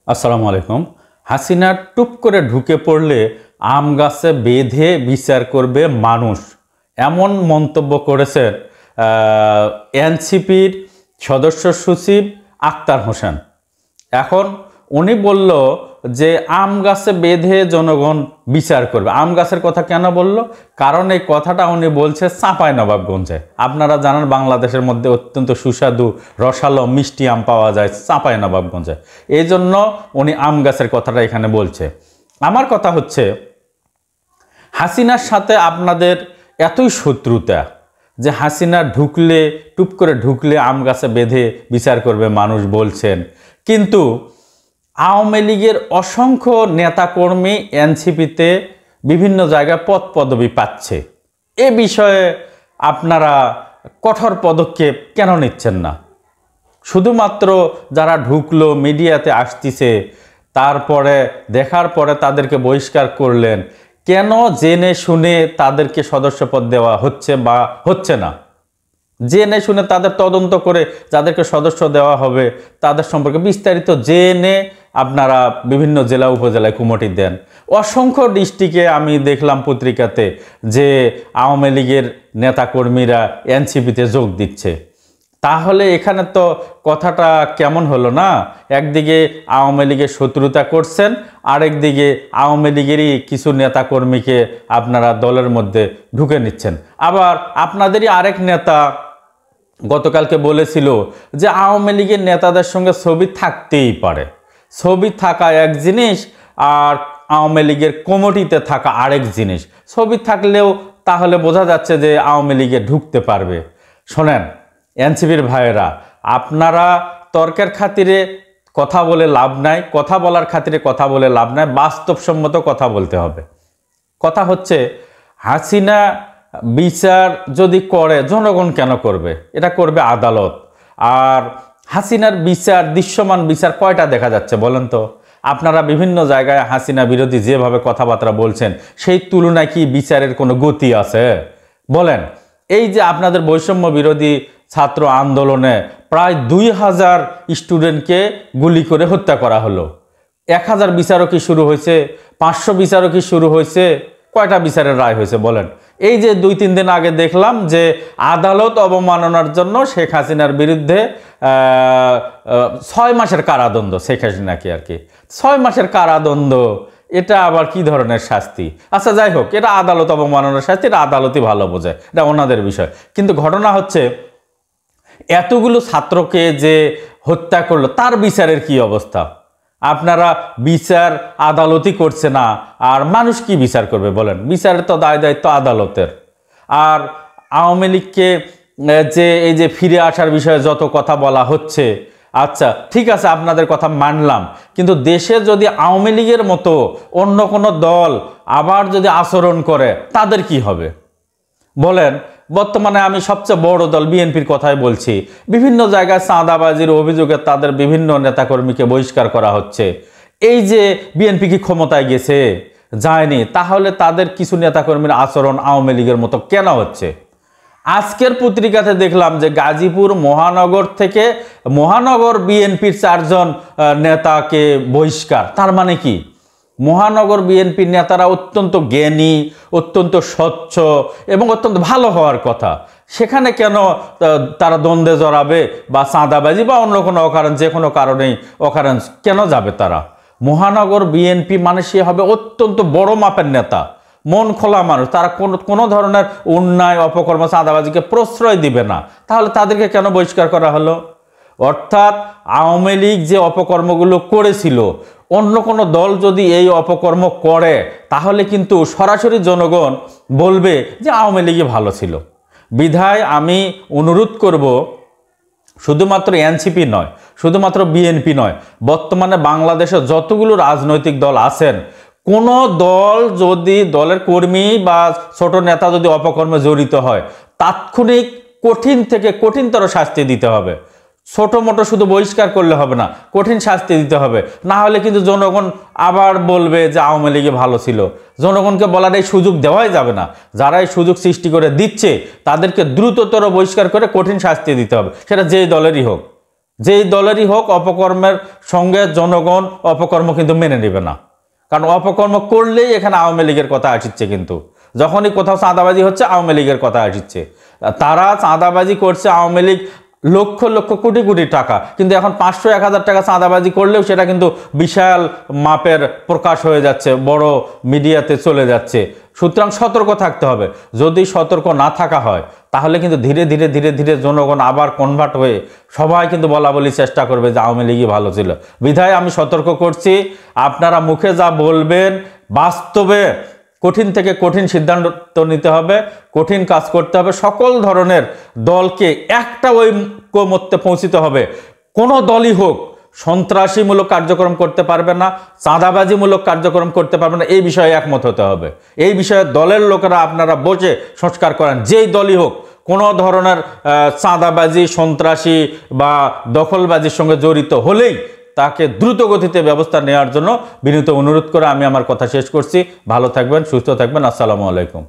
আসসালামু আলাইকুম। হাসিনা টুপ করে ঢুকে পড়লে আম গাছে বেঁধে বিচার করবে মানুষ, এমন মন্তব্য করেছেন এনসিপির সদস্য সচিব আক্তার হোসেন। এখন উনি বলল যে আম গাছে বেঁধে জনগণ বিচার করবে। আম গাছের কথা কেন বলল? কারণ এই কথাটা উনি বলছে চাঁপাইনবাবগঞ্জে। আপনারা জানেন বাংলাদেশের মধ্যে অত্যন্ত সুস্বাদু রসালো মিষ্টি আম পাওয়া যায় চাঁপাইনবাবগঞ্জে। এই জন্য উনি আম গাছের কথাটা এখানে বলছে। আমার কথা হচ্ছে, হাসিনার সাথে আপনাদের এতই শত্রুতা যে হাসিনা ঢুকলে টুপ করে ঢুকলে আম গাছে বেঁধে বিচার করবে মানুষ বলছেন, কিন্তু আওয়ামী লীগের অসংখ্য নেতাকর্মী এনসিপিতে বিভিন্ন জায়গায় পদ পদবি পাচ্ছে। এ বিষয়ে আপনারা কঠোর পদক্ষেপ কেন নিচ্ছেন না? শুধুমাত্র যারা ঢুকলো মিডিয়াতে আসতেছে, তারপরে দেখার পরে তাদেরকে বহিষ্কার করলেন, কেন জেনে শুনে তাদেরকে সদস্যপদ দেওয়া হচ্ছে বা হচ্ছে না? জেনে শুনে তাদের তদন্ত করে যাদেরকে সদস্য দেওয়া হবে তাদের সম্পর্কে বিস্তারিত জেনে আপনারা বিভিন্ন জেলা উপজেলায় কুমটি দেন। অসংখ্য ডিস্ট্রিক্টে আমি দেখলাম পত্রিকাতে যে আওয়ামী লীগের নেতাকর্মীরা এনসিপিতে যোগ দিচ্ছে। তাহলে এখানে তো কথাটা কেমন হলো না? একদিকে আওয়ামী লীগের শত্রুতা করছেন, আরেকদিকে আওয়ামী লীগেরই কিছু নেতাকর্মীকে আপনারা দলের মধ্যে ঢুকে নিচ্ছেন। আবার আপনাদেরই আরেক নেতা গতকালকে বলেছিল যে আওয়ামী লীগের নেতাদের সঙ্গে ছবি থাকতেই পারে। ছবি থাকা এক জিনিস, আর আওয়ামী লীগের কমিটিতে থাকা আরেক জিনিস। ছবি থাকলেও তাহলে বোঝা যাচ্ছে যে আওয়ামী লীগে ঢুকতে পারবে। শোনেন এনসিপির ভাইয়েরা, আপনারা তর্কের খাতিরে কথা বলে লাভ নাই, কথা বলার খাতিরে কথা বলে লাভ নাই, বাস্তবসম্মত কথা বলতে হবে। কথা হচ্ছে, হাসিনা বিচার যদি করে জনগণ কেন করবে? এটা করবে আদালত। আর হাসিনার বিচার, দৃশ্যমান বিচার কয়টা দেখা যাচ্ছে বলেন তো? আপনারা বিভিন্ন জায়গায় হাসিনা বিরোধী যেভাবে কথাবার্তা বলছেন, সেই তুলনায় কি বিচারের কোনো গতি আছে বলেন? এই যে আপনাদের বৈষম্য বিরোধী ছাত্র আন্দোলনে প্রায় 2000 স্টুডেন্টকে গুলি করে হত্যা করা হলো। 1000 বিচারকই শুরু হয়েছে, 500 বিচারকই শুরু হয়েছে, কয়টা বিচারের রায় হয়েছে বলেন? এই যে 2-3 দিন আগে দেখলাম যে আদালত অবমাননার জন্য শেখ হাসিনার বিরুদ্ধে 6 মাসের কারাদণ্ড, শেখ হাসিনাকে আর কি 6 মাসের কারাদণ্ড। এটা আবার কি ধরনের শাস্তি? আচ্ছা যাই হোক, এটা আদালত অবমাননার শাস্তি, এটা আদালতই ভালো বোঝে, এটা ওনাদের বিষয়। কিন্তু ঘটনা হচ্ছে, এতগুলো ছাত্রকে যে হত্যা করলো তার বিচারের কি অবস্থা? আপনারা বিচার আদালতই করছে না, আর মানুষ কি বিচার করবে বলেন? বিচারের তো দায় দায়িত্ব আদালতের। আর আওয়ামী লীগকে যে এই যে ফিরে আসার বিষয়ে যত কথা বলা হচ্ছে, আচ্ছা ঠিক আছে আপনাদের কথা মানলাম, কিন্তু দেশে যদি আওয়ামী লীগের মতো অন্য কোনো দল আবার যদি আচরণ করে তাদের কি হবে বলেন? বর্তমানে আমি সবচেয়ে বড় দল বিএনপির কথাই বলছি। বিভিন্ন জায়গায় চাঁদাবাজির অভিযোগে তাদের বিভিন্ন নেতাকর্মীকে বহিষ্কার করা হচ্ছে। এই যে বিএনপি কি ক্ষমতায় গেছে? যায়নি। তাহলে তাদের কিছু নেতাকর্মীর আচরণ আওয়ামী লীগের মতো কেন হচ্ছে? আজকের পত্রিকাতে দেখলাম যে গাজীপুর মহানগর থেকে মহানগর বিএনপির 4 জন নেতাকে বহিষ্কার। তার মানে কি? মহানগর বিএনপির নেতারা অত্যন্ত জ্ঞানী, অত্যন্ত স্বচ্ছ এবং অত্যন্ত ভালো হওয়ার কথা। সেখানে কেন তারা দ্বন্দ্বে জড়াবে বা চাঁদাবাজি বা অন্য কোনো অকারণ, যে কোনো কারণেই অকারণ কেন যাবে তারা? মহানগর বিএনপি মানে সে হবে অত্যন্ত বড় মাপের নেতা, মন খোলা মানুষ। তারা কোনো ধরনের অন্যায়, অপকর্ম, চাঁদাবাজিকে প্রশ্রয় দিবে না। তাহলে তাদেরকে কেন বহিষ্কার করা হলো? অর্থাৎ আওয়ামী লীগ যে অপকর্মগুলো করেছিল, অন্য কোনো দল যদি এই অপকর্ম করে তাহলে কিন্তু সরাসরি জনগণ বলবে যে আওয়ামী লীগই ভালো ছিল। বিধায় আমি অনুরোধ করব, শুধুমাত্র এনসিপি নয়, শুধুমাত্র বিএনপি নয়, বর্তমানে বাংলাদেশে যতগুলো রাজনৈতিক দল আছেন, কোনো দল যদি দলের কর্মী বা ছোট নেতা যদি অপকর্মে জড়িত হয়, তাৎক্ষণিক কঠিন থেকে কঠিনতর শাস্তি দিতে হবে। ছোট মোটো শুধু বহিষ্কার করলে হবে না, কঠিন শাস্তি দিতে হবে। না হলে কিন্তু জনগণ আবার বলবে যে আওয়ামী লীগে ভালো ছিল। জনগণকে বলার এই সুযোগ দেওয়াই যাবে না। যারা এই সুযোগ সৃষ্টি করে দিচ্ছে তাদেরকে দ্রুততর বহিষ্কার করে কঠিন শাস্তি দিতে হবে, সেটা যেই দলেরই হোক। যেই দলেরই হোক অপকর্মের সঙ্গে জনগণ অপকর্ম কিন্তু মেনে নেবে না, কারণ অপকর্ম করলেই এখানে আওয়ামী লীগের কথা আসছে। কিন্তু যখনই কোথাও চাঁদাবাজি হচ্ছে আওয়ামী লীগের কথা আসছে। তারা চাঁদাবাজি করছে আওয়ামী লীগ লক্ষ লক্ষ কোটি কোটি টাকা, কিন্তু এখন 500-1000 টাকা চাঁদাবাজি করলেও সেটা কিন্তু বিশাল মাপের প্রকাশ হয়ে যাচ্ছে, বড় মিডিয়াতে চলে যাচ্ছে। সুতরাং সতর্ক থাকতে হবে। যদি সতর্ক না থাকা হয় তাহলে কিন্তু ধীরে ধীরে ধীরে ধীরে জনগণ আবার কনভার্ট হয়ে সবাই কিন্তু বলা বলি চেষ্টা করবে যে আওয়ামী লীগই ভালো ছিল। বিধায় আমি সতর্ক করছি, আপনারা মুখে যা বলবেন বাস্তবে কঠিন থেকে কঠিন সিদ্ধান্ত নিতে হবে, কঠিন কাজ করতে হবে। সকল ধরনের দলকে একটা ঐক্যমত্যে পৌঁছিতে হবে। কোনো দলই হোক সন্ত্রাসীমূলক কার্যক্রম করতে পারবে না, চাঁদাবাজিমূলক কার্যক্রম করতে পারবে না, এই বিষয়ে একমত হতে হবে। এই বিষয়ে দলের লোকেরা আপনারা বসে সংস্কার করেন। যেই দলই হোক কোনো ধরনের চাঁদাবাজি, সন্ত্রাসী বা দখলবাজির সঙ্গে জড়িত হলেই তাকে দ্রুত গতিতে ব্যবস্থা নেওয়ার জন্য বিনীত অনুরোধ করে আমি আমার কথা শেষ করছি। ভালো থাকবেন, সুস্থ থাকবেন। আসসালামু আলাইকুম।